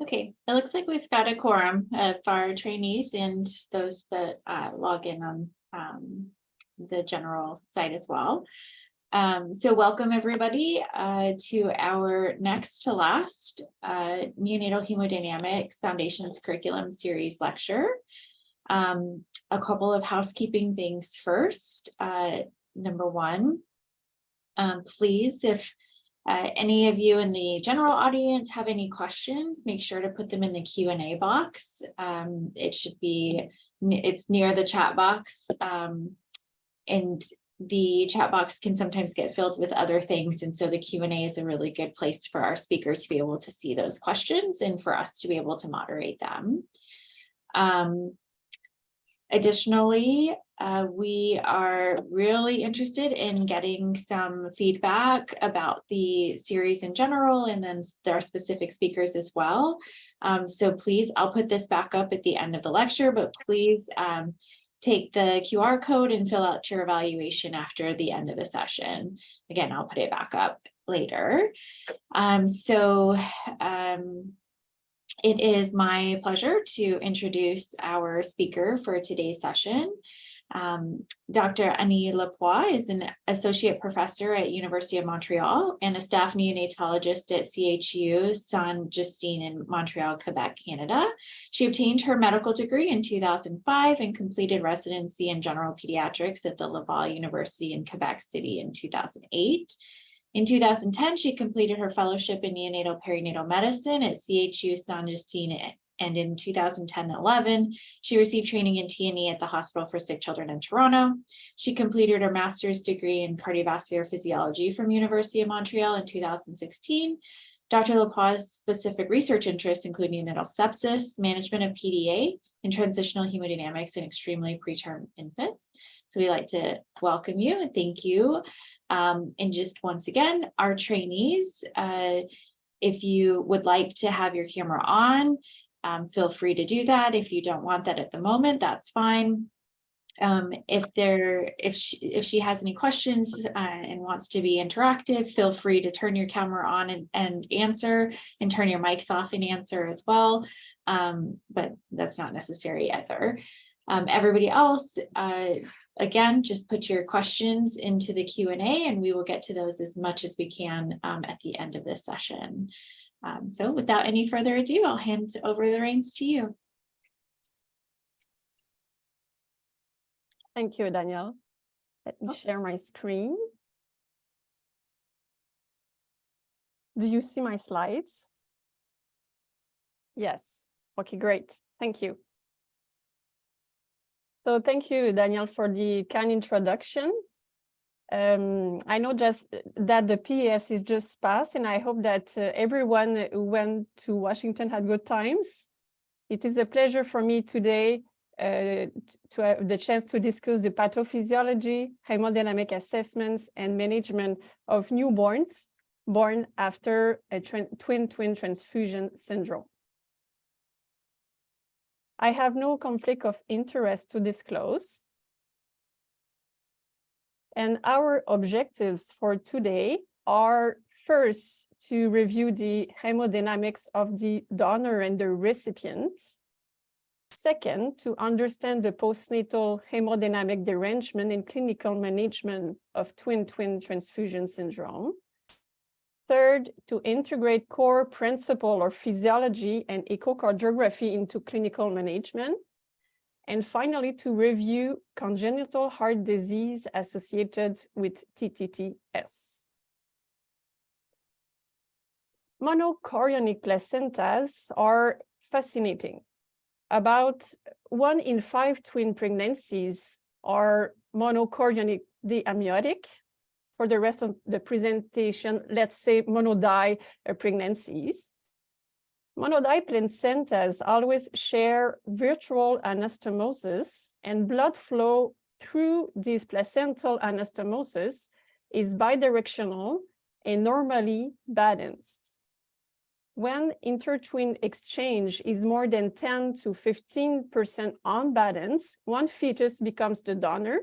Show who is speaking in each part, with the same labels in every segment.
Speaker 1: Okay, it looks like we've got a quorum of our trainees and those that log in on the general site as well. So welcome everybody to our next to last Neonatal Hemodynamics Foundations Curriculum Series lecture. A couple of housekeeping things first. Number one, please, if any of you in the general audience have any questions, make sure to put them in the Q&A box. It's near the chat box, and the chat box can sometimes get filled with other things. And so the Q&A is a really good place for our speaker to be able to see those questions and for us to be able to moderate them. Additionally, we are really interested in getting some feedback about the series in general, and then there are specific speakers as well. So please, I'll put this back up at the end of the lecture, but please take the QR code and fill out your evaluation after the end of the session. Again, I'll put it back up later. It is my pleasure to introduce our speaker for today's session. Dr. Annie LaPointe is an associate professor at University of Montreal and a staff neonatologist at CHU Saint-Justine in Montreal, Quebec, Canada. She obtained her medical degree in 2005 and completed residency in general pediatrics at the Laval University in Quebec City in 2008. In 2010, she completed her fellowship in neonatal perinatal medicine at CHU Saint-Justine, and in 2010-11, she received training in T&E at the Hospital for Sick Children in Toronto. She completed her master's degree in cardiovascular physiology from University of Montreal in 2016. Dr. LaPointe's specific research interests include neonatal sepsis, management of PDA, and transitional hemodynamics in extremely preterm infants. So we'd like to welcome you and thank you. And just once again, our trainees, if you would like to have your camera on, feel free to do that. If you don't want that at the moment, that's fine. If she has any questions and wants to be interactive, feel free to turn your camera on and answer, and turn your mics off and answer as well. But that's not necessary either. Everybody else, again, just put your questions into the Q&A and we will get to those as much as we can at the end of this session. So without any further ado, I'll hand over the reins to you.
Speaker 2: Thank you, Danielle. Let me share my screen. Do you see my slides? Yes. Okay, great. Thank you. So thank you, Danielle, for the kind introduction. I know just that the PES is just passed, and I hope that everyone who went to Washington had good times. It is a pleasure for me today to have the chance to discuss the pathophysiology, hemodynamic assessments, and management of newborns born after a twin transfusion syndrome. I have no conflict of interest to disclose. And our objectives for today are first to review the hemodynamics of the donor and the recipient. Second, to understand the postnatal hemodynamic derangement in clinical management of twin transfusion syndrome. Third, to integrate core principle or physiology and echocardiography into clinical management. And finally, to review congenital heart disease associated with TTTS. Monochorionic placentas are fascinating. About 1 in 5 twin pregnancies are monochorionic diamniotic. For the rest of the presentation, let's say monodi pregnancies. Monodi placentas always share virtual anastomosis, and blood flow through these placental anastomosis is bidirectional and normally balanced. When intertwin exchange is more than 10 to 15% unbalanced, one fetus becomes the donor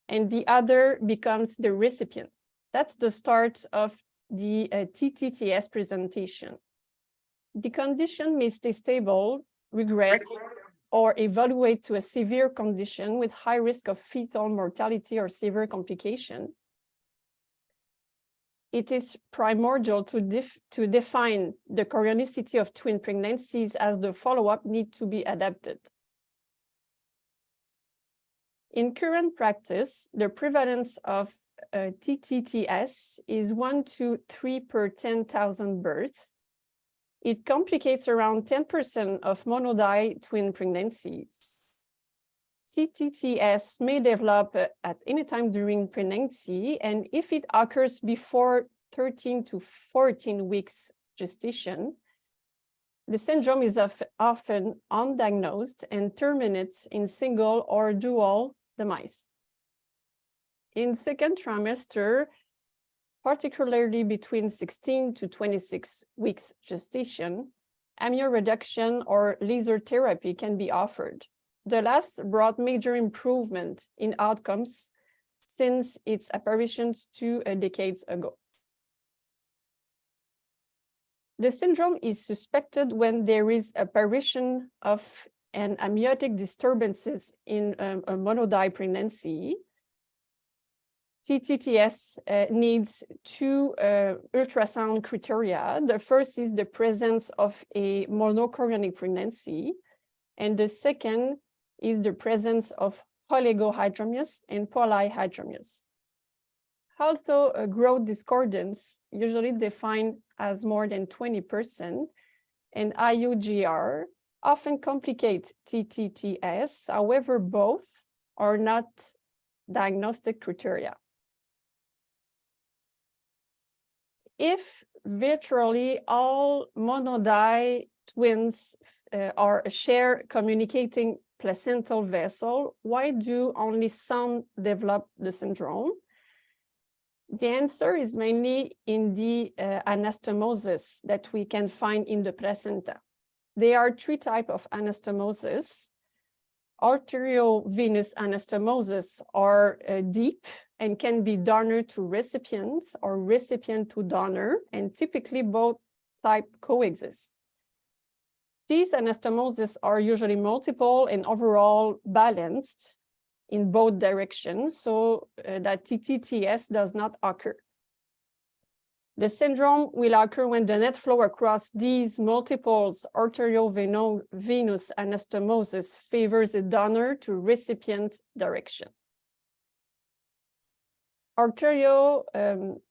Speaker 2: and the other becomes the recipient. That's the start of the TTTS presentation. The condition may stay stable, regress, or evaluate to a severe condition with high risk of fetal mortality or severe complication. It is primordial to define the chronicity of twin pregnancies, as the follow-up need to be adapted. In current practice, the prevalence of TTTS is 1 to 3 per 10,000 births. It complicates around 10% of monodi twin pregnancies. TTTS may develop at any time during pregnancy, and if it occurs before 13 to 14 weeks gestation, the syndrome is often undiagnosed and terminates in single or dual demise. In second trimester, particularly between 16 to 26 weeks gestation, amioreduction or laser therapy can be offered. The last brought major improvement in outcomes since its apparitions 2 decades ago. The syndrome is suspected when there is apparition of an amniotic disturbances in a monodi pregnancy. TTTS needs 2 ultrasound criteria. The first is the presence of a monochorionic pregnancy, and the second is the presence of oligohydramnios and polyhydramnios. Also, a growth discordance, usually defined as more than 20%, and IUGR often complicate TTTS. However, both are not diagnostic criteria. If virtually all monodi twins are a shared communicating placental vessel, why do only some develop the syndrome? The answer is mainly in the anastomosis that we can find in the placenta. There are 3 types of anastomosis. Arteriovenous anastomosis are deep and can be donor to recipient or recipient to donor, and typically both types coexist. These anastomoses are usually multiple and overall balanced in both directions, so that TTTS does not occur. The syndrome will occur when the net flow across these multiples arteriovenous anastomosis favors a donor to recipient direction. Arterial and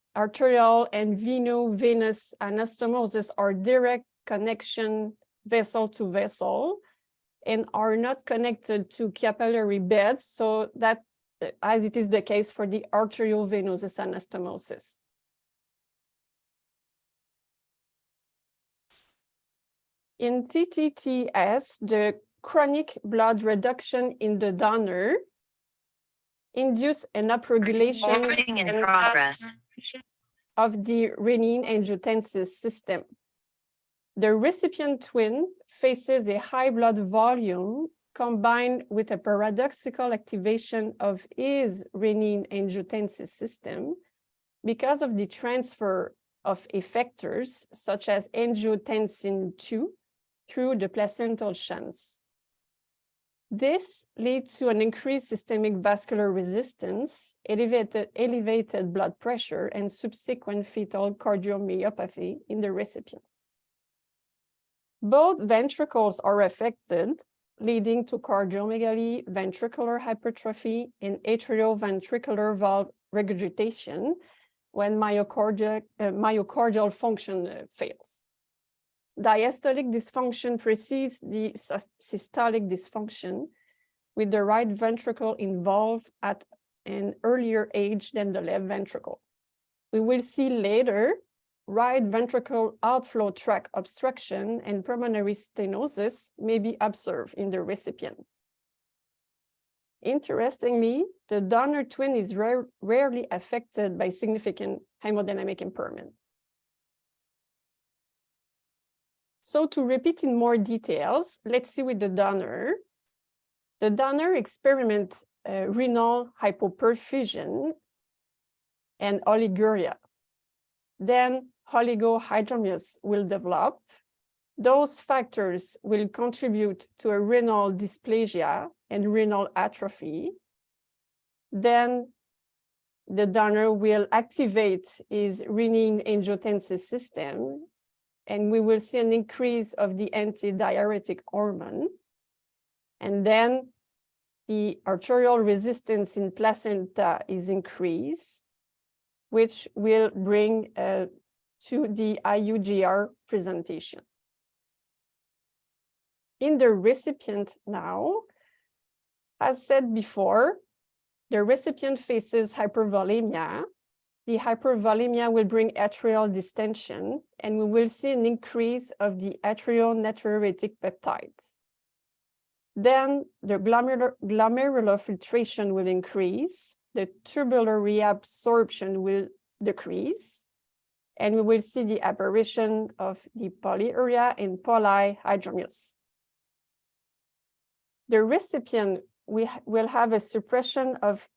Speaker 2: veno-venous anastomosis are direct connection vessel to vessel and are not connected to capillary beds, so that as it is the case for the arteriovenous anastomosis. In TTTS, the chronic blood reduction in the donor induce an upregulation of the renin-angiotensin system. The recipient twin faces a high blood volume combined with a paradoxical activation of his renin-angiotensin system because of the transfer of effectors such as angiotensin II through the placental shunts. This leads to an increased systemic vascular resistance, elevated blood pressure, and subsequent fetal cardiomyopathy in the recipient. Both ventricles are affected, leading to cardiomegaly, ventricular hypertrophy, and atrioventricular valve regurgitation when myocardial function fails. Diastolic dysfunction precedes the systolic dysfunction, with the right ventricle involved at an earlier age than the left ventricle. We will see later right ventricle outflow tract obstruction and pulmonary stenosis may be observed in the recipient. Interestingly, the donor twin is rarely affected by significant hemodynamic impairment. So to repeat in more details, let's see with the donor. The donor experiments renal hypoperfusion and oliguria. Then oligohydramnios will develop, Those factors will contribute to a renal dysplasia and renal atrophy. Then the donor will activate his renin-angiotensin system, and we will see an increase of the antidiuretic hormone. And then the arterial resistance in placenta is increased, which will bring to the IUGR presentation. In the recipient now, as said before, the recipient faces hypervolemia. The hypervolemia will bring atrial distension, and we will see an increase of the atrial natriuretic peptides. Then the glomerular filtration will increase, the tubular reabsorption will decrease, and we will see the apparition of the polyuria and polyhydramnios. The recipient will have a suppression of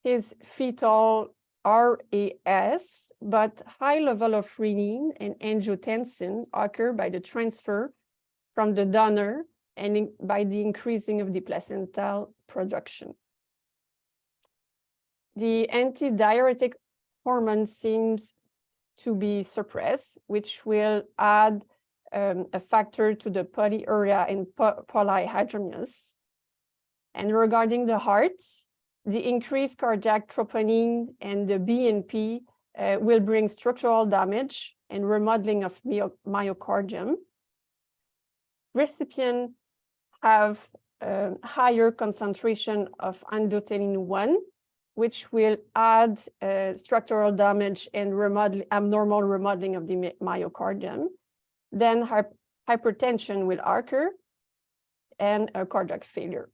Speaker 2: his fetal RAS, but high level of renin and angiotensin occur by the transfer from the donor and by the increasing of the placental production. The antidiuretic hormone seems to be suppressed, which will add a factor to the polyuria and polyhydramnios. And regarding the heart, the increased cardiac troponin and the BNP will bring structural damage and remodeling of myocardium. Recipients have higher concentration of endothelin 1, which will add structural damage and abnormal remodeling of the myocardium. Then hypertension will occur and a cardiac failure.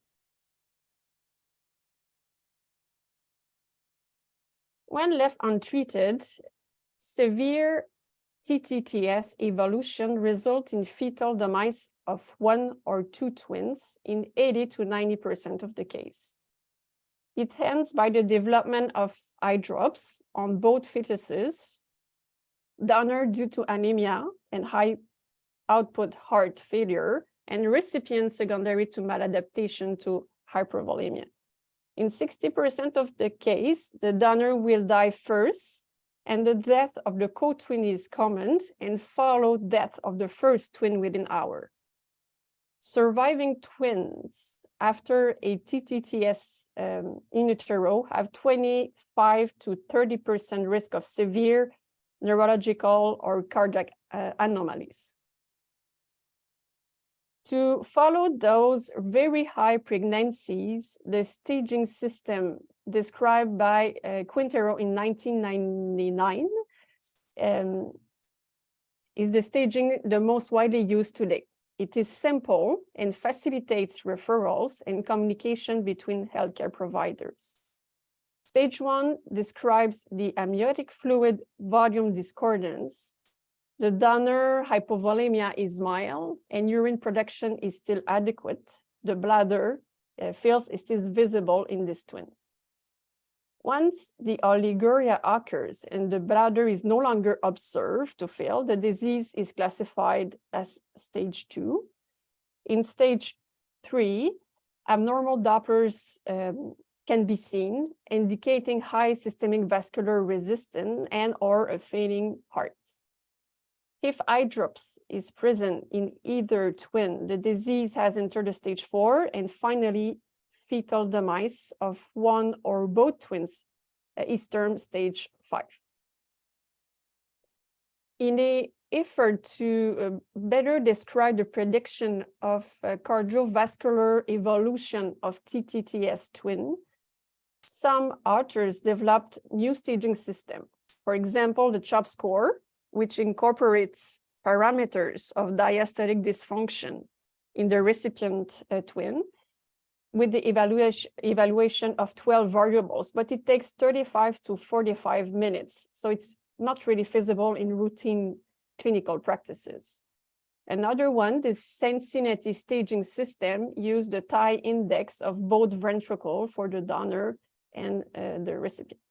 Speaker 2: When left untreated, severe TTTS evolution results in fetal demise of 1 or 2 twins in 80 to 90% of the case. It ends by the development of eye drops on both fetuses, donor due to anemia and high output heart failure, and recipient secondary to maladaptation to hypervolemia. In 60% of the case, the donor will die first, and the death of the co-twin is common, and follow death of the first twin within an hour. Surviving twins after a TTTS in utero have 25 to 30% risk of severe neurological or cardiac anomalies. To follow those very high pregnancies, the staging system described by QUINTERO in 1999 is the staging the most widely used today. It is simple and facilitates referrals and communication between healthcare providers. Stage 1 describes the amniotic fluid volume discordance. The donor hypovolemia is mild and urine production is still adequate. The bladder fills is still visible in this twin. Once the oliguria occurs and the bladder is no longer observed to fill, the disease is classified as stage 2. In stage 3, abnormal Dopplers can be seen, indicating high systemic vascular resistance and or a failing heart. If eye drops is present in either twin, the disease has entered the stage 4, and finally, fetal demise of one or both twins is termed stage 5. In an effort to better describe the prediction of cardiovascular evolution of TTTS twin, some authors developed new staging system. For example, the CHOP score, which incorporates parameters of diastolic dysfunction in the recipient twin with the evaluation of 12 variables, but it takes 35 to 45 minutes. So it's not really feasible in routine clinical practices. Another one, the Cincinnati staging system, used the tie index of both ventricle for the donor and the recipient.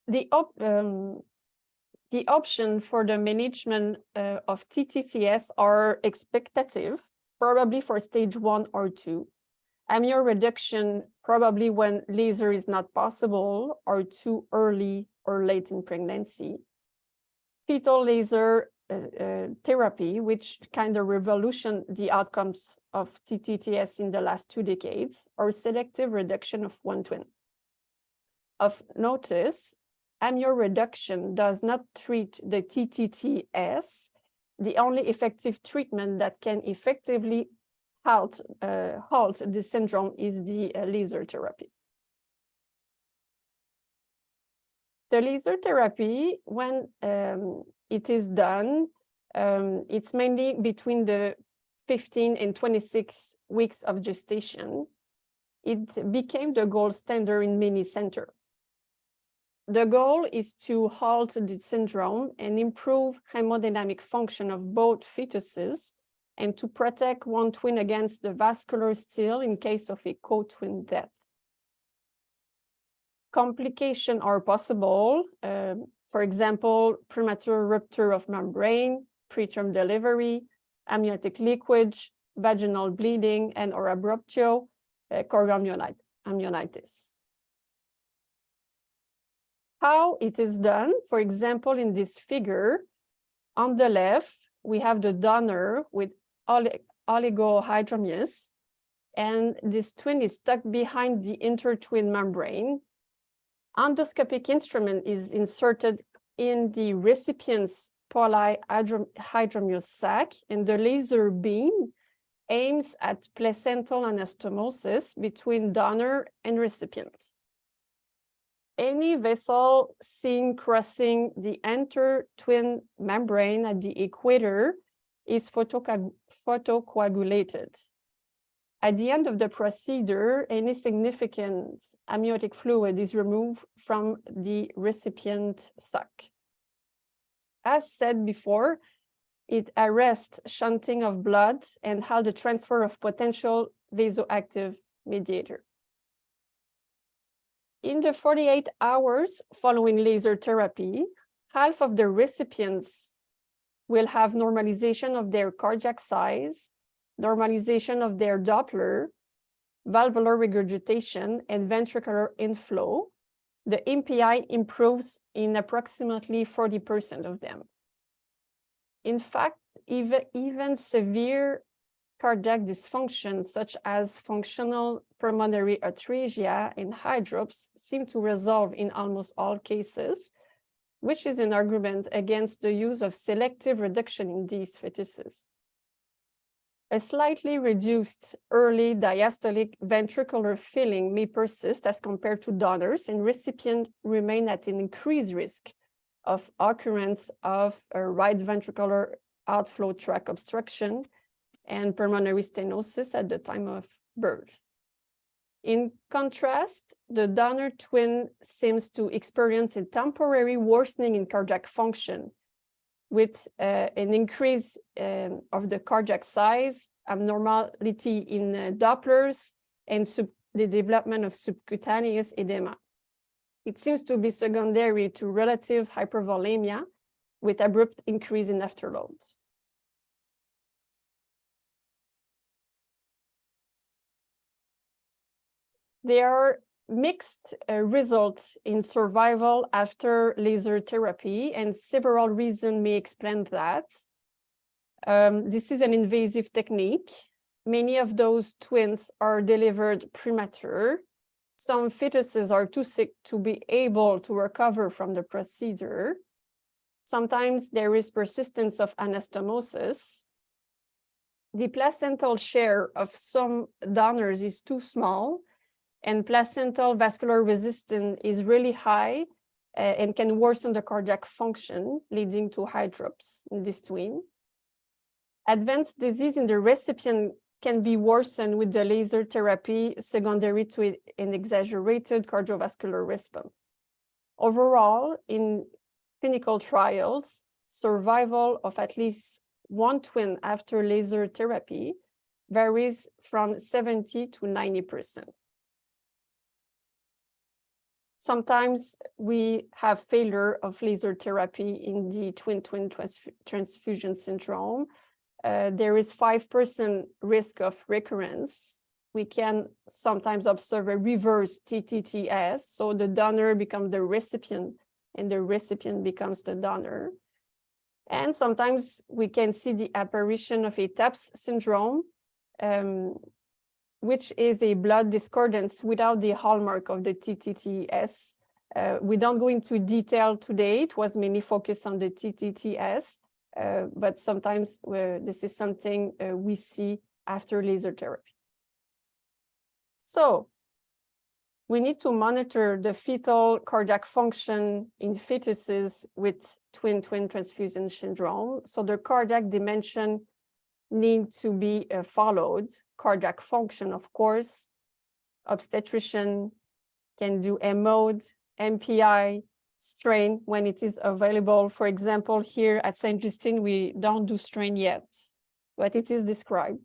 Speaker 2: The option for the management of TTTS are expectative, probably for stage 1 or 2. Amnion reduction, probably when laser is not possible or too early or late in pregnancy. Fetal laser therapy, which kind of revolutionized the outcomes of TTTS in the last 2 decades, or selective reduction of one twin. Of notice, amnion reduction does not treat the TTTS. The only effective treatment that can effectively halt the syndrome is the laser therapy. The laser therapy, when it is done, it's mainly between the 15 and 26 weeks of gestation. It became the gold standard in many centers. The goal is to halt the syndrome and improve hemodynamic function of both fetuses and to protect one twin against the vascular steal in case of a co-twin death. Complications are possible, for example, premature rupture of membrane, preterm delivery, amniotic leakage, vaginal bleeding, and or abruptio, chorioamnionitis. How it is done, for example, in this figure, on the left, we have the donor with oligohydramnios, and this twin is stuck behind the intertwin membrane. Endoscopic instrument is inserted in the recipient's polyhydramnios sac, and the laser beam aims at placental anastomosis between donor and recipient. Any vessel seen crossing the intertwin membrane at the equator is photocoagulated. At the end of the procedure, any significant amniotic fluid is removed from the recipient sac. As said before, it arrests shunting of blood and halts the transfer of potential vasoactive mediator. In the 48 hours following laser therapy, half of the recipients will have normalization of their cardiac size, normalization of their Doppler, valvular regurgitation, and ventricular inflow. The MPI improves in approximately 40% of them. In fact, even severe cardiac dysfunction, such as functional pulmonary atresia and hydrops, seem to resolve in almost all cases, which is an argument against the use of selective reduction in these fetuses. A slightly reduced early diastolic ventricular filling may persist as compared to donors, and recipients remain at an increased risk of occurrence of a right ventricular outflow tract obstruction and pulmonary stenosis at the time of birth. In contrast, the donor twin seems to experience a temporary worsening in cardiac function with an increase of the cardiac size, abnormality in Dopplers, and the development of subcutaneous edema. It seems to be secondary to relative hypervolemia with abrupt increase in afterloads. There are mixed results in survival after laser therapy, and several reasons may explain that. This is an invasive technique. Many of those twins are delivered premature. Some fetuses are too sick to be able to recover from the procedure. Sometimes there is persistence of anastomosis. The placental share of some donors is too small, and placental vascular resistance is really high and can worsen the cardiac function, leading to hydrops in this twin. Advanced disease in the recipient can be worsened with the laser therapy, secondary to an exaggerated cardiovascular response. Overall, in clinical trials, survival of at least one twin after laser therapy varies from 70 to 90%. sometimes we have failure of laser therapy in the twin-twin transfusion syndrome. There is 5% risk of recurrence. We can sometimes observe a reverse TTTS, so the donor becomes the recipient and the recipient becomes the donor. And sometimes we can see the apparition of a TAPS syndrome, which is a blood discordance without the hallmark of the TTTS. We don't go into detail today. It was mainly focused on the TTTS, but sometimes this is something we see after laser therapy. So we need to monitor the fetal cardiac function in fetuses with twin-twin transfusion syndrome. So the cardiac dimension need to be followed. Cardiac function, of course. Obstetrician can do MOD, MPI, strain when it is available. For example, here at St. Justine, we don't do strain yet, but it is described.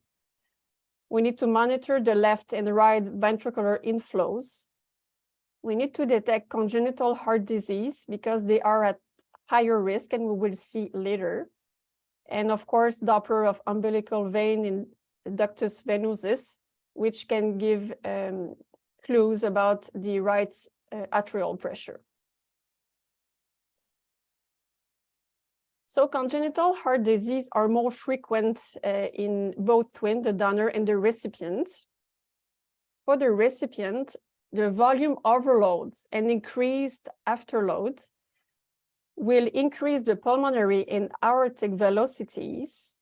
Speaker 2: We need to monitor the left and right ventricular inflows. We need to detect congenital heart disease because they are at higher risk, and we will see later. And of course, Doppler of umbilical vein in ductus venosus, which can give clues about the right atrial pressure. So congenital heart disease are more frequent in both twin, the donor and the recipient. For the recipient, the volume overloads and increased afterloads will increase the pulmonary and aortic velocities,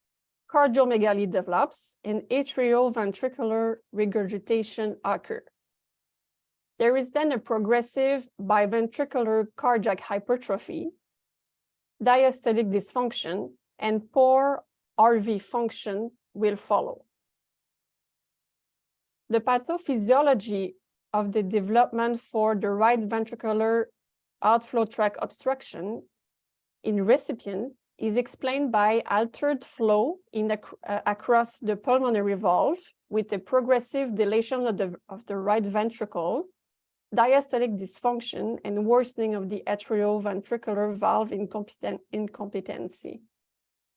Speaker 2: cardiomegaly develops, and atrioventricular regurgitation occur. There is then a progressive biventricular cardiac hypertrophy, diastolic dysfunction, and poor RV function will follow. The pathophysiology of the development for the right ventricular outflow tract obstruction in recipient is explained by altered flow across the pulmonary valve with a progressive dilation of the right ventricle, diastolic dysfunction, and worsening of the atrioventricular valve incompetency.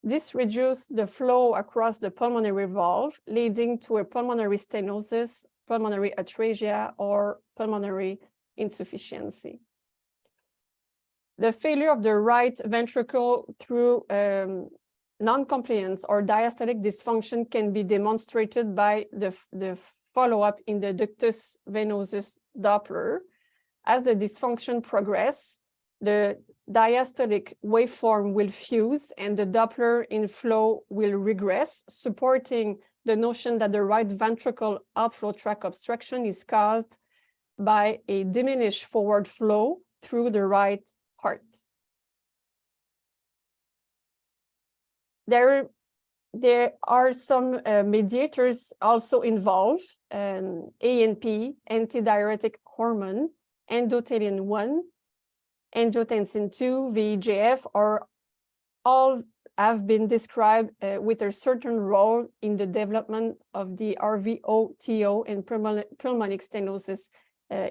Speaker 2: This reduces the flow across the pulmonary valve, leading to a pulmonary stenosis, pulmonary atresia, or pulmonary insufficiency. The failure of the right ventricle through non-compliance or diastolic dysfunction can be demonstrated by the follow-up in the ductus venosus Doppler. As the dysfunction progresses, the diastolic waveform will fuse and the Doppler inflow will regress, supporting the notion that the right ventricle outflow tract obstruction is caused by a diminished forward flow through the right heart. There are some mediators also involved, ANP, antidiuretic hormone, endothelin-1, angiotensin-2, VEGF, are all have been described with a certain role in the development of the RVOT and pulmonic stenosis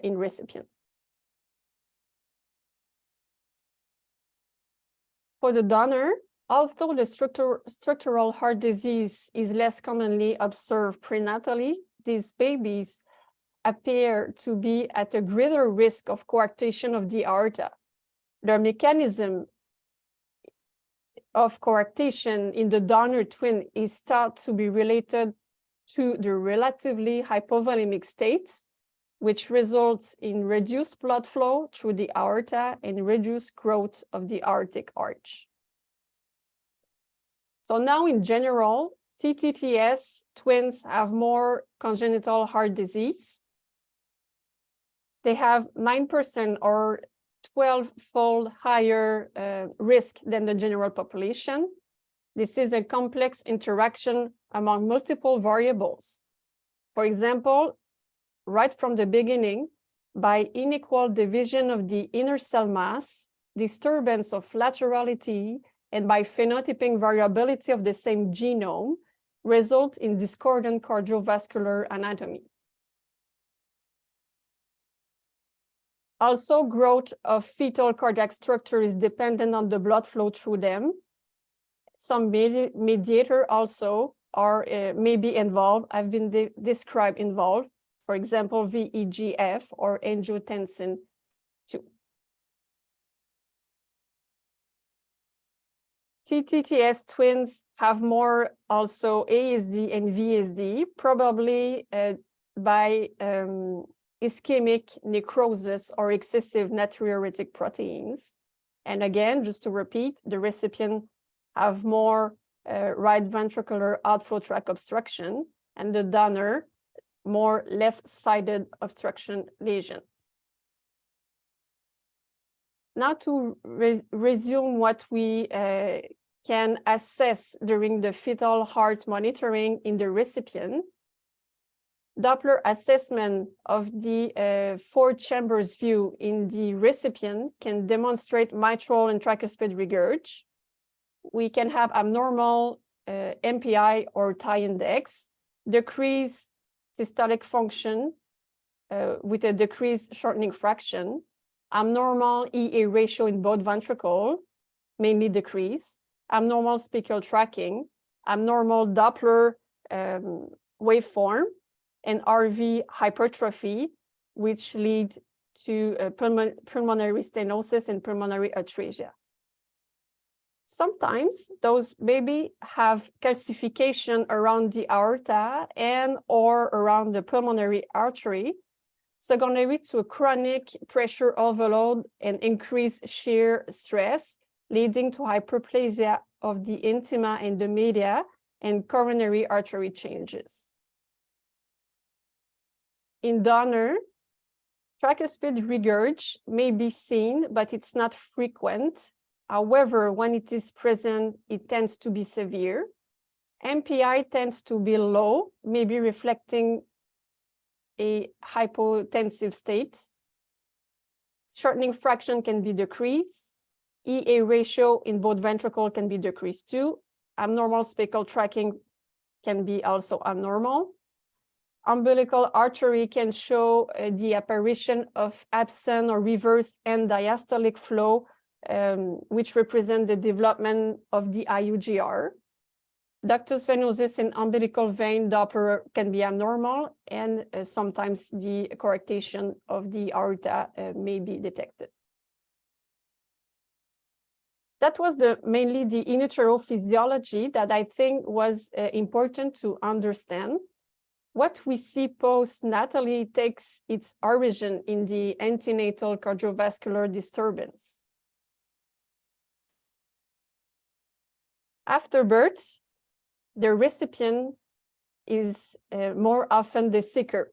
Speaker 2: in recipient. For the donor, although the structural heart disease is less commonly observed prenatally, these babies appear to be at a greater risk of coarctation of the aorta. Their mechanism of coarctation in the donor twin is thought to be related to the relatively hypovolemic state, which results in reduced blood flow through the aorta and reduced growth of the aortic arch. So now in general, TTTS twins have more congenital heart disease. They have 9% or 12-fold higher risk than the general population. This is a complex interaction among multiple variables. For example, right from the beginning, by unequal division of the inner cell mass, disturbance of laterality, and by phenotyping variability of the same genome, result in discordant cardiovascular anatomy. Also, growth of fetal cardiac structure is dependent on the blood flow through them. Some mediator also are may be involved, have been described involved, for example, VEGF or angiotensin II. TTTS twins have more also ASD and VSD, probably by ischemic necrosis or excessive natriuretic proteins. And again, just to repeat, the recipient have more right ventricular outflow tract obstruction, and the donor more left-sided obstruction lesion. Now to resume what we can assess during the fetal heart monitoring in the recipient, Doppler assessment of the 4 chambers view in the recipient can demonstrate mitral and tricuspid regurg. We can have abnormal MPI or tie index, decreased systolic function with a decreased shortening fraction, abnormal EA ratio in both ventricle, mainly decreased, abnormal speckle tracking, abnormal Doppler waveform, and RV hypertrophy, which lead to pulmonary stenosis and pulmonary atresia. Sometimes those maybe have calcification around the aorta and or around the pulmonary artery, secondary to a chronic pressure overload and increased shear stress, leading to hyperplasia of the intima and the media and coronary artery changes. In donor, tricuspid regurg may be seen, but it's not frequent. However, when it is present, it tends to be severe. MPI tends to be low, maybe reflecting a hypotensive state. Shortening fraction can be decreased. EA ratio in both ventricle can be decreased too. Abnormal speckle tracking can be also abnormal. Umbilical artery can show the apparition of absent or reverse end diastolic flow, which represent the development of the IUGR. Ductus venosus and umbilical vein Doppler can be abnormal, and sometimes the correctation of the aorta may be detected. That was mainly the in utero physiology that I think was important to understand. What we see postnatally takes its origin in the antenatal cardiovascular disturbance. After birth, the recipient is more often the seeker.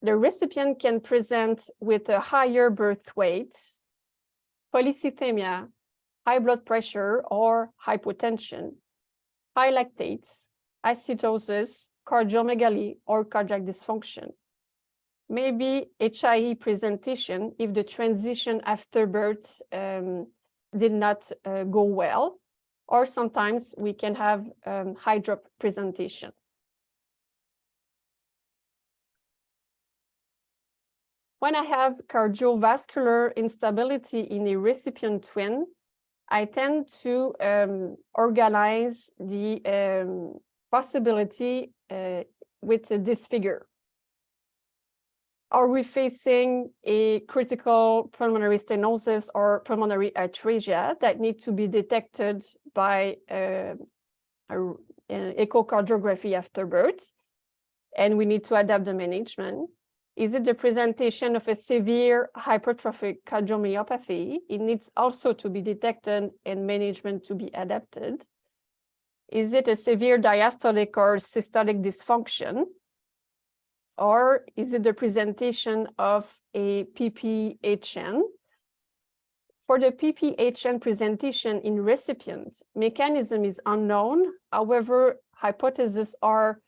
Speaker 2: The recipient can present with a higher birth weight, polycythemia, high blood pressure or hypotension, high lactates, acidosis, cardiomegaly, or cardiac dysfunction. Maybe HIE presentation if the transition after birth did not go well, or sometimes we can have high drop presentation. When I have cardiovascular instability in a recipient twin, I tend to organize the possibility with this figure. Are we facing a critical pulmonary stenosis or pulmonary atresia that need to be detected by an echocardiography after birth? And we need to adapt the management. Is it the presentation of a severe hypertrophic cardiomyopathy? It needs also to be detected and management to be adapted. Is it a severe diastolic or systolic dysfunction? Or is it the presentation of a PPHN? For the PPHN presentation in recipient, mechanism is unknown. However, hypotheses are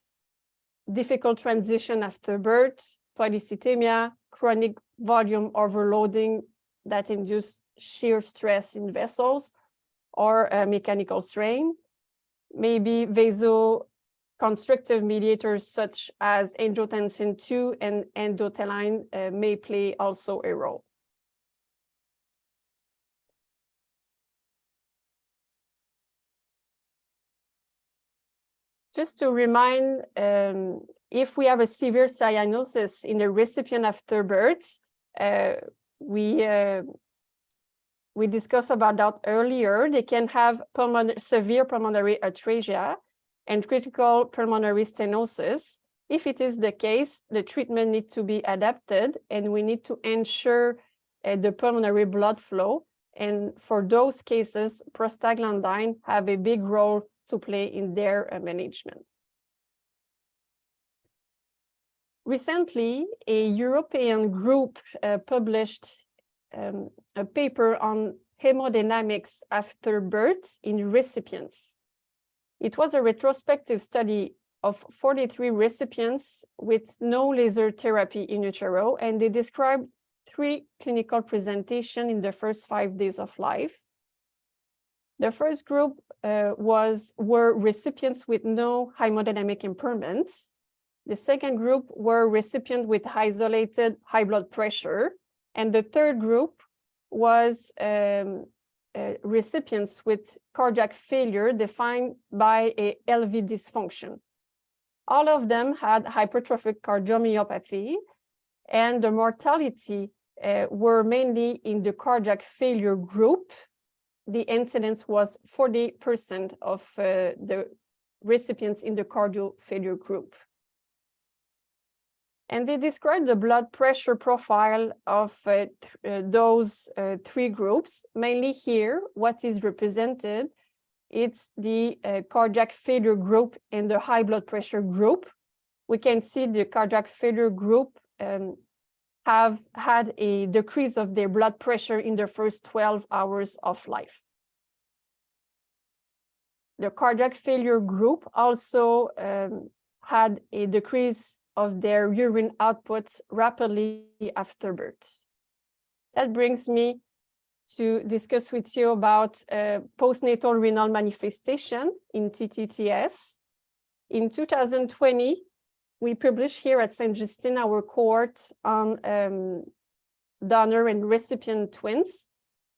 Speaker 2: difficult transition after birth, polycythemia, chronic volume overloading that induce shear stress in vessels, or mechanical strain, maybe constrictive mediators such as angiotensin II and endothelin may play also a role. Just to remind, if we have a severe cyanosis in the recipient after birth, we discussed about that earlier. They can have severe pulmonary atresia and critical pulmonary stenosis. If it is the case, the treatment needs to be adapted, and we need to ensure the pulmonary blood flow. And for those cases, prostaglandin have a big role to play in their management. Recently, a European group published a paper on hemodynamics after birth in recipients. It was a retrospective study of 43 recipients with no laser therapy in utero, and they described 3 clinical presentations in the first 5 days of life. The first group were recipients with no hemodynamic impairments. The second group were recipients with isolated high blood pressure. And the third group was recipients with cardiac failure defined by a LV dysfunction. All of them had hypertrophic cardiomyopathy, and the mortality were mainly in the cardiac failure group. The incidence was 40% of the recipients in the cardio failure group. And they described the blood pressure profile of those 3 groups. Mainly here, what is represented, it's the cardiac failure group and the high blood pressure group. We can see the cardiac failure group have had a decrease of their blood pressure in the first 12 hours of life. The cardiac failure group also had a decrease of their urine outputs rapidly after birth. That brings me to discuss with you about postnatal renal manifestation in TTTS. In 2020, we published here at St. Justine our cohort on donor and recipient twins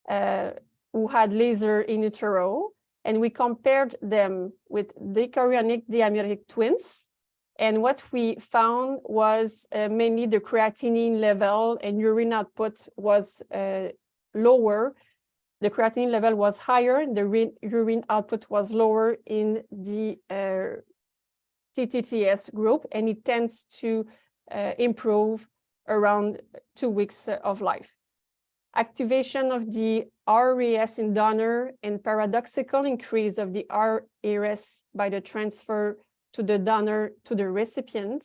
Speaker 2: who had laser in utero, and we compared them with dichorionic diameric twins. And what we found was mainly the creatinine level and urine output was lower. The creatinine level was higher, and the urine output was lower in the TTTS group, and it tends to improve around 2 weeks of life. Activation of the RAS in donor and paradoxical increase of the RAS by the transfer to the donor to the recipient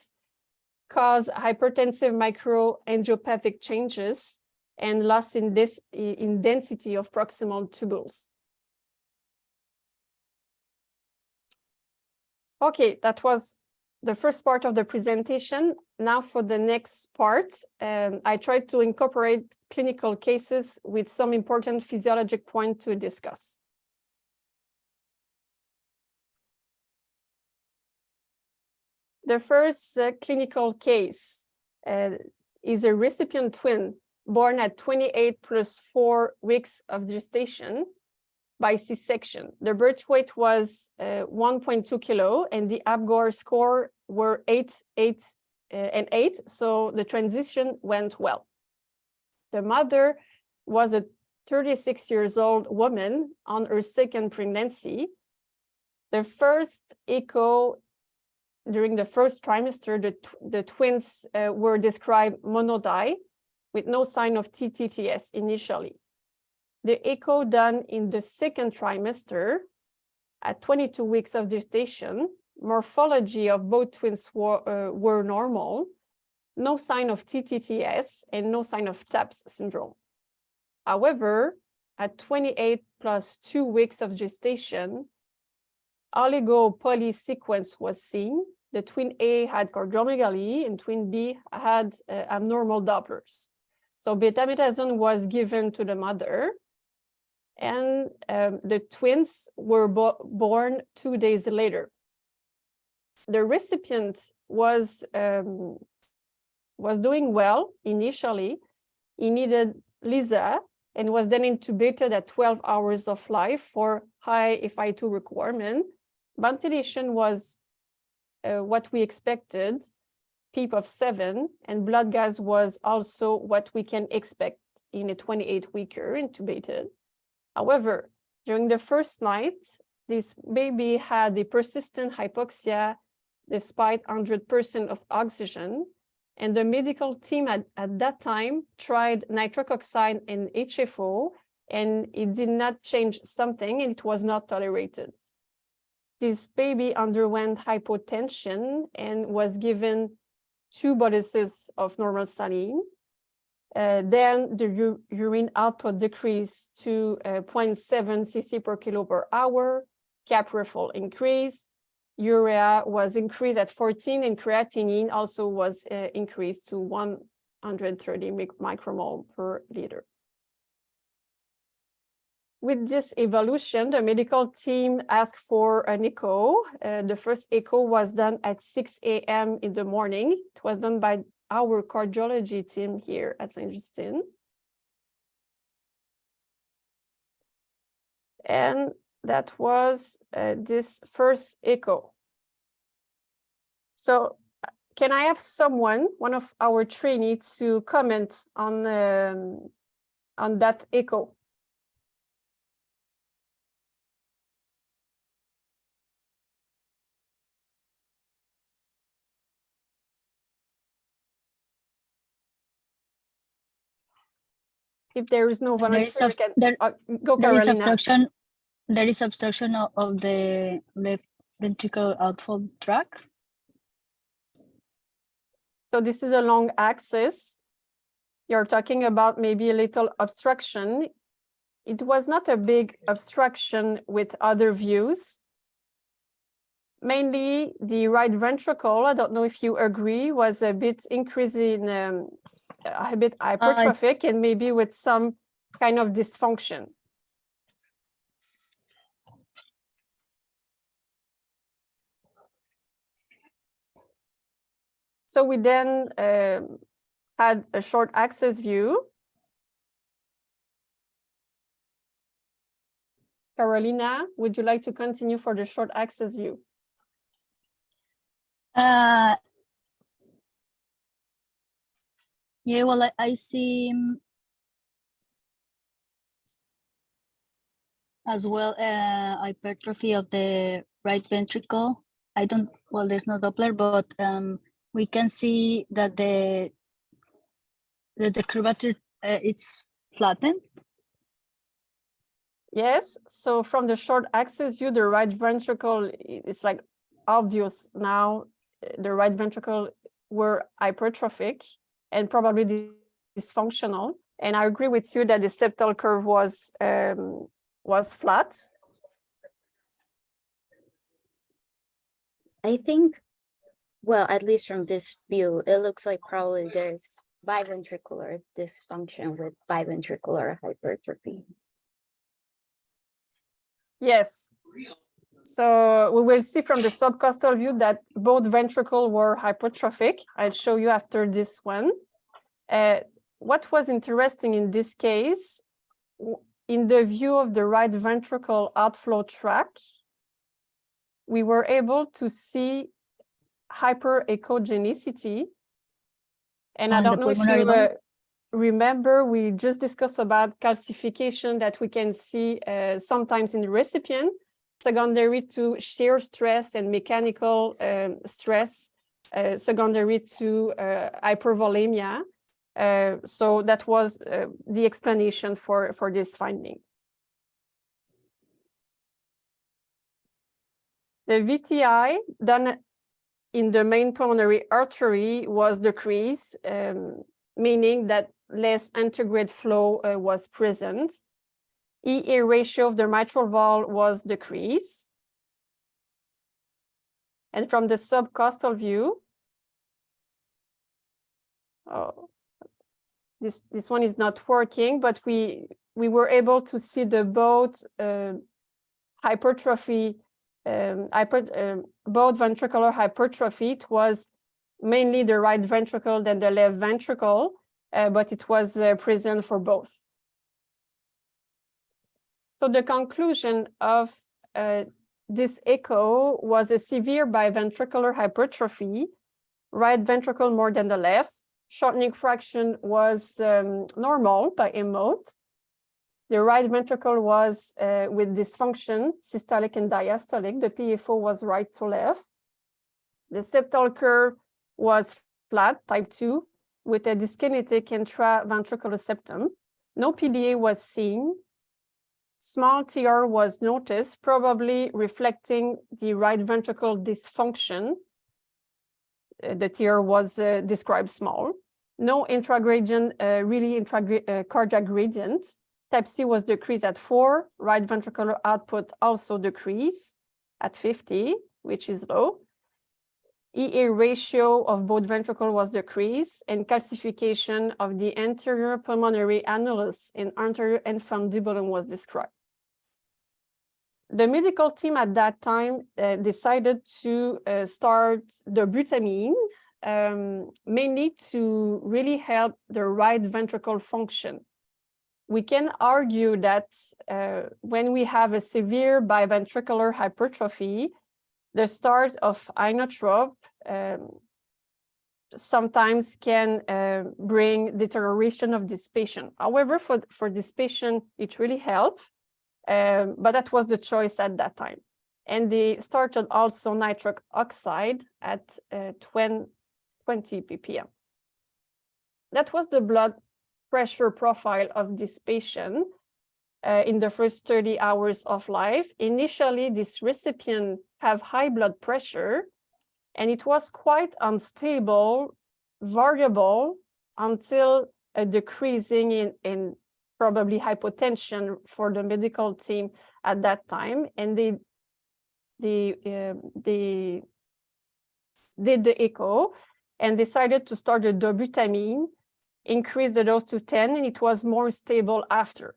Speaker 2: cause hypertensive microangiopathic changes and loss in density of proximal tubules. Okay, that was the first part of the presentation. Now for the next part, I tried to incorporate clinical cases with some important physiologic points to discuss. The first clinical case is a recipient twin born at 28 plus 4 weeks of gestation by C-section. The birth weight was 1.2 kilo, and the Apgar score were 8, 8, and 8, so the transition went well. The mother was a 36-year-old woman on her second pregnancy. The first echo during the first trimester, the twins were described monodi with no sign of TTTS initially. The echo done in the second trimester at 22 weeks of gestation, morphology of both twins were normal, no sign of TTTS and no sign of TAPS syndrome. However, at 28 plus 2 weeks of gestation, oligopoly sequence was seen. The twin A had cardiomegaly and twin B had abnormal Dopplers. So betamethasone was given to the mother, and the twins were born 2 days later. the recipient was doing well initially. He needed LISA and was then intubated at 12 hours of life for high FI2 requirement. Ventilation was what we expected, PEEP of 7, and blood gas was also what we can expect in a 28-weeker intubated. However, during the first night, this baby had a persistent hypoxia despite 100% of oxygen. And the medical team at that time tried nitric oxide and HFO, and it did not change something, and it was not tolerated. This baby underwent hypotension and was given 2 boluses of normal saline. Then the urine output decreased to 0.7 cc per kilo per hour, cap refill increased, urea was increased at 14, and creatinine also was increased to 130 micromole per liter. With this evolution, the medical team asked for an echo. The first echo was done at 6 a.m. in the morning. It was done by our cardiology team here at Saint-Justine. And that was this first echo. So can I have someone, one of our trainees, to comment on that echo? If there is no volunteer, go, Carolina.
Speaker 3: There is obstruction of the left ventricle outflow tract.
Speaker 2: So this is a long axis. You're talking about maybe a little obstruction. It was not a big obstruction with other views. Mainly the right ventricle, I don't know if you agree, was a bit increasing, a bit hypertrophic and maybe with some kind of dysfunction. So we then had a short axis view. Carolina, would you like to continue for the short axis view?
Speaker 3: Yeah, well, I see as well hypertrophy of the right ventricle. Well, there's no Doppler, but we can see that the curvature it's flattened.
Speaker 2: Yes, so from the short axis view, the right ventricle is like obvious now. The right ventricle were hypertrophic and probably dysfunctional. And I agree with you that the septal curve was flat.
Speaker 4: I think, well, at least from this view, it looks like probably there's biventricular dysfunction with biventricular hypertrophy.
Speaker 2: Yes. So we will see from the subcostal view that both ventricles were hypertrophic. I'll show you after this one. What was interesting in this case, in the view of the right ventricle outflow tract, we were able to see hyperechogenicity. And I don't know if you remember, we just discussed about calcification that we can see sometimes in the recipient, secondary to shear stress and mechanical stress, secondary to hypervolemia. So that was the explanation for this finding. The VTI done in the main pulmonary artery was decreased, meaning that less antegrade flow was present. EA ratio of the mitral valve was decreased. And from the subcostal view, this one is not working, but we were able to see the both hypertrophy, both ventricular hypertrophy. It was mainly the right ventricle than the left ventricle, but it was present for both. So the conclusion of this echo was a severe biventricular hypertrophy, right ventricle more than the left. Shortening fraction was normal by mode. The right ventricle was with dysfunction, systolic and diastolic. The PFO was right to left. The septal curve was flat, type 2, with a dyskinetic intraventricular septum. No PDA was seen. Small TR was noticed, probably reflecting the right ventricle dysfunction. The TR was described small. No intragradient, cardiac gradient. Type C was decreased at 4. Right ventricular output also decreased at 50, which is low. EA ratio of both ventricles was decreased, and calcification of the anterior pulmonary annulus in anterior infundibulum was described. The medical team at that time decided to start dobutamine, mainly to really help the right ventricle function. We can argue that when we have a severe biventricular hypertrophy, the start of inotrope sometimes can bring deterioration of this patient. However, for this patient, it really helped, but that was the choice at that time. And they started also nitric oxide at 20 ppm. That was the blood pressure profile of this patient in the first 30 hours of life. Initially, this recipient have high blood pressure, and it was quite unstable, variable, until a decreasing in probably hypotension for the medical team at that time. And they did the echo and decided to start the dobutamine, increase the dose to 10, and it was more stable after.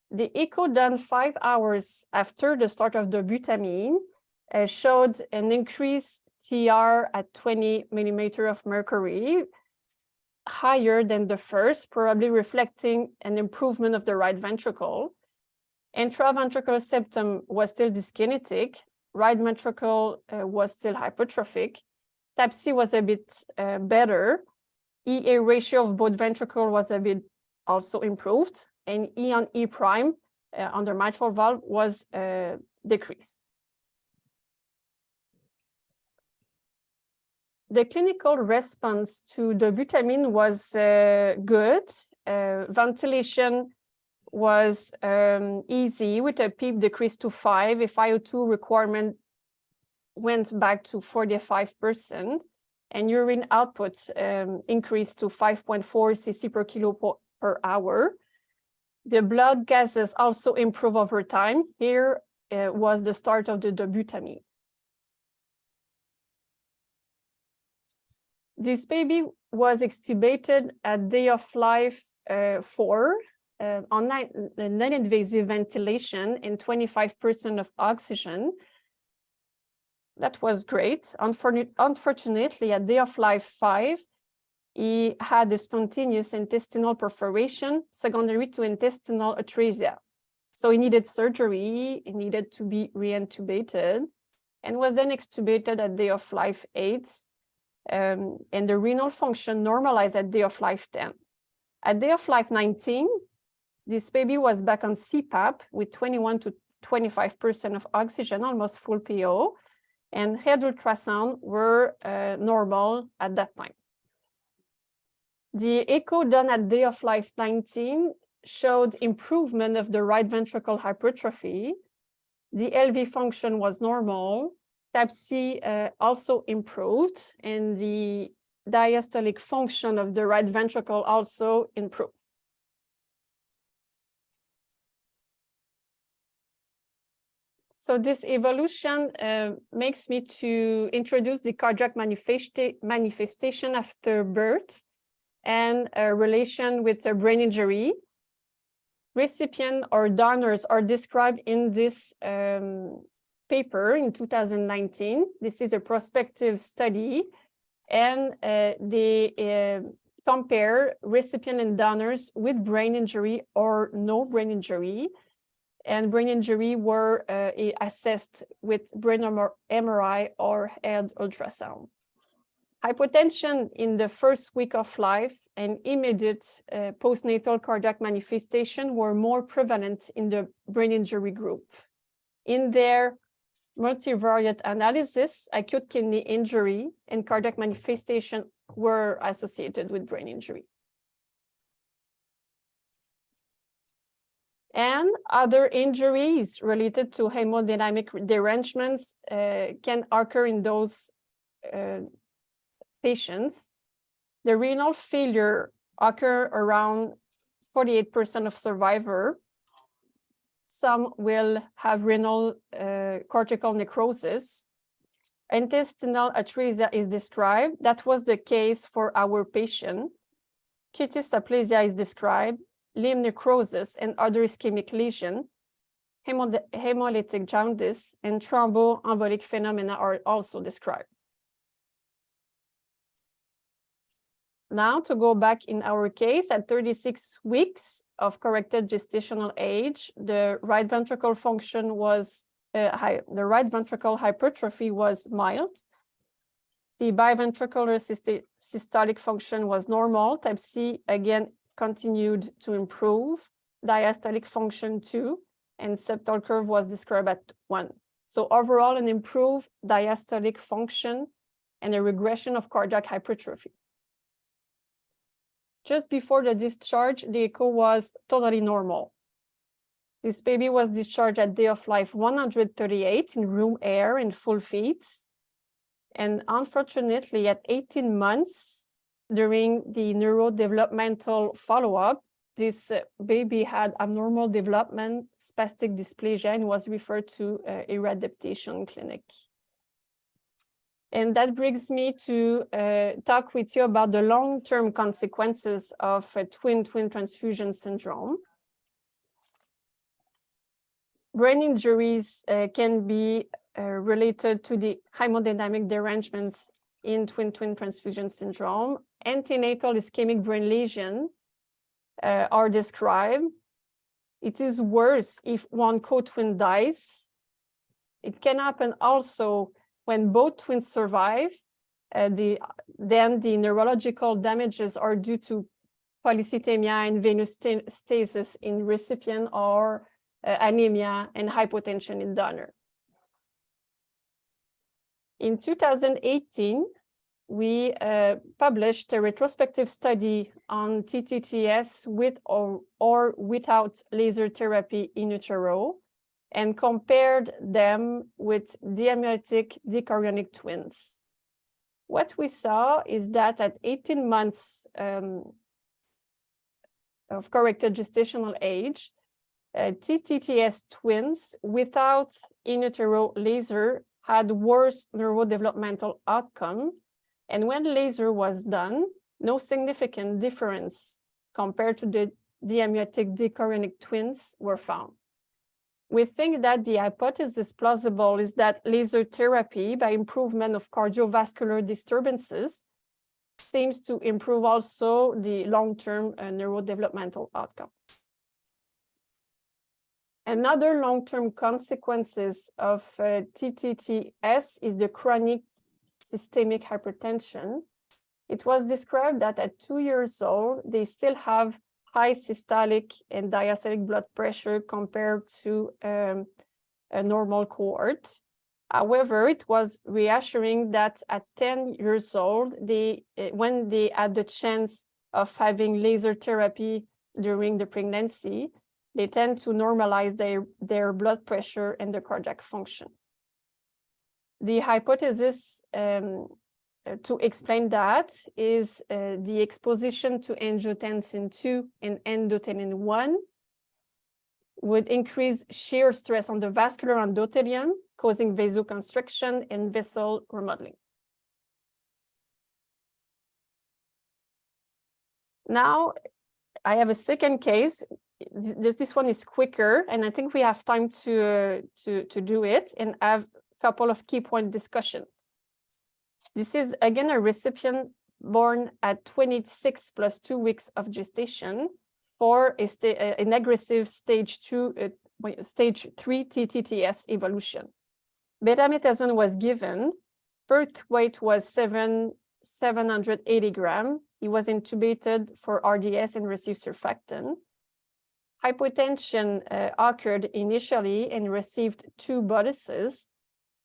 Speaker 2: The echo done 5 hours after the start of dobutamine showed an increased TR at 20 millimeter of mercury, higher than the first, probably reflecting an improvement of the right ventricle. Intraventricular septum was still dyskinetic. Right ventricle was still hypertrophic. Type C was a bit better. EA ratio of both ventricle was a bit also improved, and E on E prime under mitral valve was decreased. The clinical response to dobutamine was good. Ventilation was easy with a PEEP decreased to 5. If FiO2 requirement went back to 45%, and urine output increased to 5.4 cc per kilo per hour. The blood gases also improve over time. Here was the start of the dobutamine. This baby was extubated at day of life 4 on non-invasive ventilation and 25% of oxygen. That was great. Unfortunately, at day of life 5, he had a spontaneous intestinal perforation secondary to intestinal atresia. So he needed surgery, he needed to be re-intubated, and was then extubated at day of life 8. And the renal function normalized at day of life 10. At day of life 19, this baby was back on CPAP with 21 to 25% of oxygen, almost full PO, and head ultrasound were normal at that time. The echo done at day of life 19 showed improvement of the right ventricle hypertrophy. The LV function was normal. Type C also improved, and the diastolic function of the right ventricle also improved. So this evolution makes me to introduce the cardiac manifestation after birth and a relation with a brain injury. Recipient or donors are described in this paper in 2019. This is a prospective study, and they compare recipient and donors with brain injury or no brain injury. And brain injury were assessed with brain MRI or head ultrasound. Hypotension in the first week of life and immediate postnatal cardiac manifestation were more prevalent in the brain injury group. In their multivariate analysis, acute kidney injury and cardiac manifestation were associated with brain injury. And other injuries related to hemodynamic derangements can occur in those patients. The renal failure occur around 48% of survivor. Some will have renal cortical necrosis. Intestinal atresia is described. That was the case for our patient. Cutis aplasia is described. Limb necrosis and other ischemic lesion. Hemolytic jaundice and thromboembolic phenomena are also described. Now, to go back in our case, at 36 weeks of corrected gestational age, the right ventricle function was the right ventricle hypertrophy was mild. The biventricular systolic function was normal. Type C again continued to improve. Diastolic function 2, and septal curve was described at 1. So overall, an improved diastolic function and a regression of cardiac hypertrophy. Just before the discharge, the echo was totally normal. This baby was discharged at day of life 138 in room air and full feeds. And unfortunately, at 18 months, during the neurodevelopmental follow-up, this baby had abnormal development, spastic dysplasia, and was referred to a readaptation clinic. And that brings me to talk with you about the long-term consequences of twin-twin transfusion syndrome. Brain injuries can be related to the hemodynamic derangements in twin-twin transfusion syndrome. Antenatal ischemic brain lesion are described. It is worse if one co-twin dies. It can happen also when both twins survive. Then the neurological damages are due to polycythemia and venous stasis in recipient, or anemia and hypotension in donor. In 2018, we published a retrospective study on TTTS with or without laser therapy in utero, and compared them with diamniotic dichorionic twins. What we saw is that at 18 months of corrected gestational age, TTTS twins without in utero laser had worse neurodevelopmental outcome. And when laser was done, no significant difference compared to the diamniotic dichorionic twins were found. We think that the hypothesis plausible is that laser therapy, by improvement of cardiovascular disturbances, seems to improve also the long-term neurodevelopmental outcome. Another long-term consequences of TTTS is the chronic systemic hypertension. It was described that at 2 years old, they still have high systolic and diastolic blood pressure compared to a normal cohort. However, it was reassuring that at 10 years old, when they had the chance of having laser therapy during the pregnancy, they tend to normalize their blood pressure and the cardiac function. The hypothesis to explain that is the exposition to angiotensin II and endothelin 1 would increase shear stress on the vascular endothelium, causing vasoconstriction and vessel remodeling. Now, I have a second case. this one is quicker, and I think we have time to do it and have a couple of key point discussion. This is again a recipient born at 26 plus 2 weeks of gestation for an aggressive stage 3 TTTS evolution. Betamethasone was given. Birth weight was 780 grams. He was intubated for RDS and received surfactant. Hypotension occurred initially and received 2 boluses.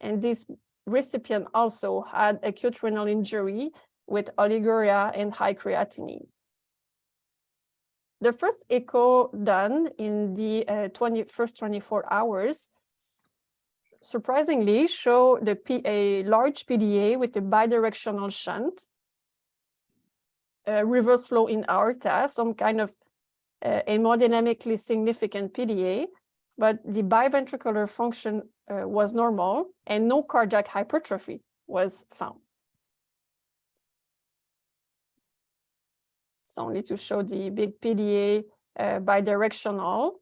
Speaker 2: And this recipient also had acute renal injury with oliguria and high creatinine. The first echo done in the first 24 hours surprisingly showed a large PDA with a bidirectional shunt, reverse flow in aorta, some kind of hemodynamically significant PDA, but the biventricular function was normal and no cardiac hypertrophy was found. It's only to show the big PDA bidirectional.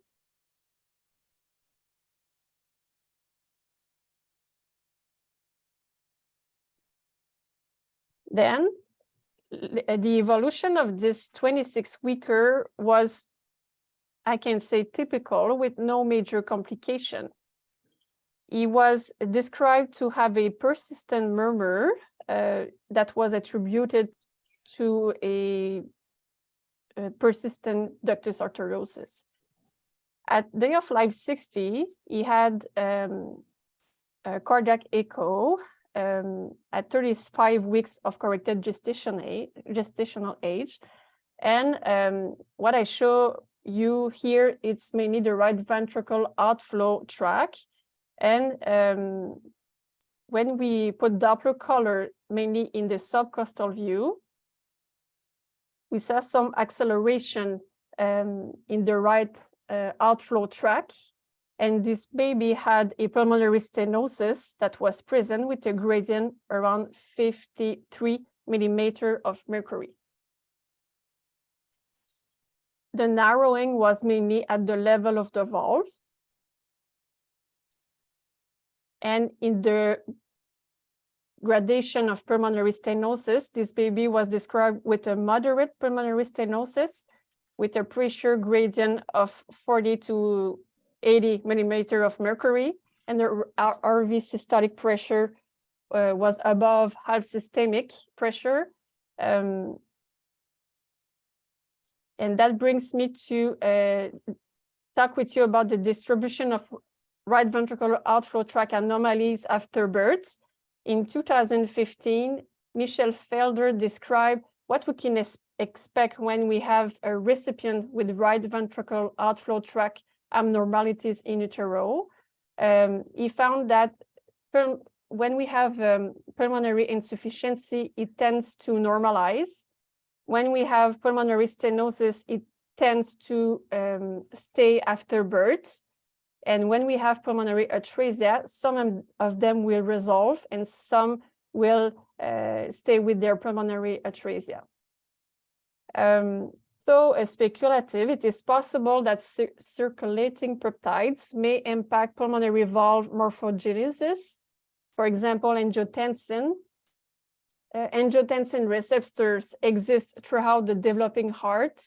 Speaker 2: Then the evolution of this 26-weeker was, I can say, typical with no major complication. He was described to have a persistent murmur that was attributed to a persistent ductus arteriosus. At day of life 60, he had a cardiac echo at 35 weeks of corrected gestational age. And what I show you here, it's mainly the right ventricle outflow tract. And when we put Doppler color, mainly in the subcostal view, we saw some acceleration in the right outflow tract. And this baby had a pulmonary stenosis that was present with a gradient around 53 millimeters of mercury. The narrowing was mainly at the level of the valve. And in the gradation of pulmonary stenosis, this baby was described with a moderate pulmonary stenosis with a pressure gradient of 40 to 80 millimeters of mercury, and the RV systolic pressure was above half systemic pressure. And that brings me to talk with you about the distribution of right ventricular outflow tract anomalies after birth. In 2015, Michel Felder described what we can expect when we have a recipient with right ventricular outflow tract abnormalities in utero. He found that when we have pulmonary insufficiency, it tends to normalize. When we have pulmonary stenosis, it tends to stay after birth. And when we have pulmonary atresia, some of them will resolve and some will stay with their pulmonary atresia. So speculative, it is possible that circulating peptides may impact pulmonary valve morphogenesis. For example, angiotensin. Angiotensin receptors exist throughout the developing heart.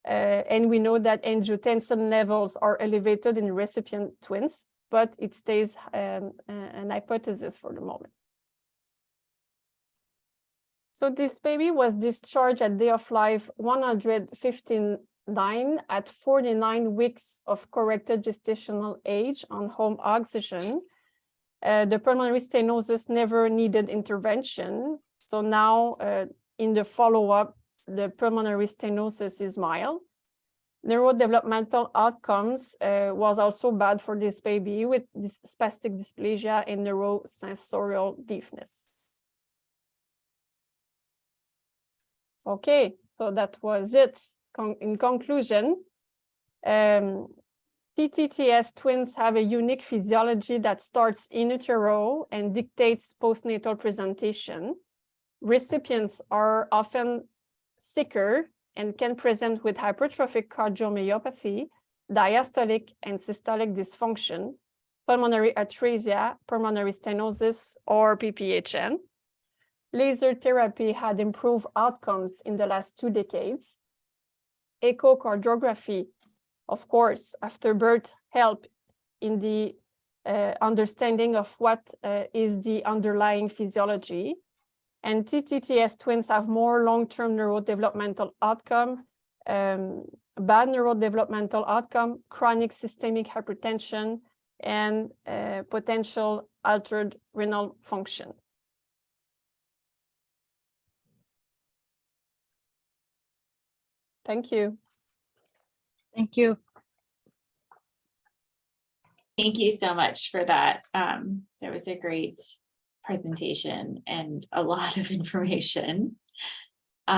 Speaker 2: And we know that angiotensin levels are elevated in recipient twins, but it stays an hypothesis for the moment. So this baby was discharged at day of life 159 at 49 weeks of corrected gestational age on home oxygen. The pulmonary stenosis never needed intervention. So now in the follow-up, the pulmonary stenosis is mild. Neurodevelopmental outcomes was also bad for this baby with this spastic dysplasia and neurosensorial deafness. Okay, so that was it. In conclusion, TTTS twins have a unique physiology that starts in utero and dictates postnatal presentation. Recipients are often sicker and can present with hypertrophic cardiomyopathy diastolic and systolic dysfunction, pulmonary atresia, pulmonary stenosis, or PPHN. Laser therapy had improved outcomes in the last 2 decades. Echocardiography, of course, after birth, help in the understanding of what is the underlying physiology. And TTTS twins have more long-term neurodevelopmental outcome, bad neurodevelopmental outcome, chronic systemic hypertension, and potential altered renal function. Thank you.
Speaker 3: Thank you.
Speaker 1: Thank you so much for that. That was a great presentation and a lot of information.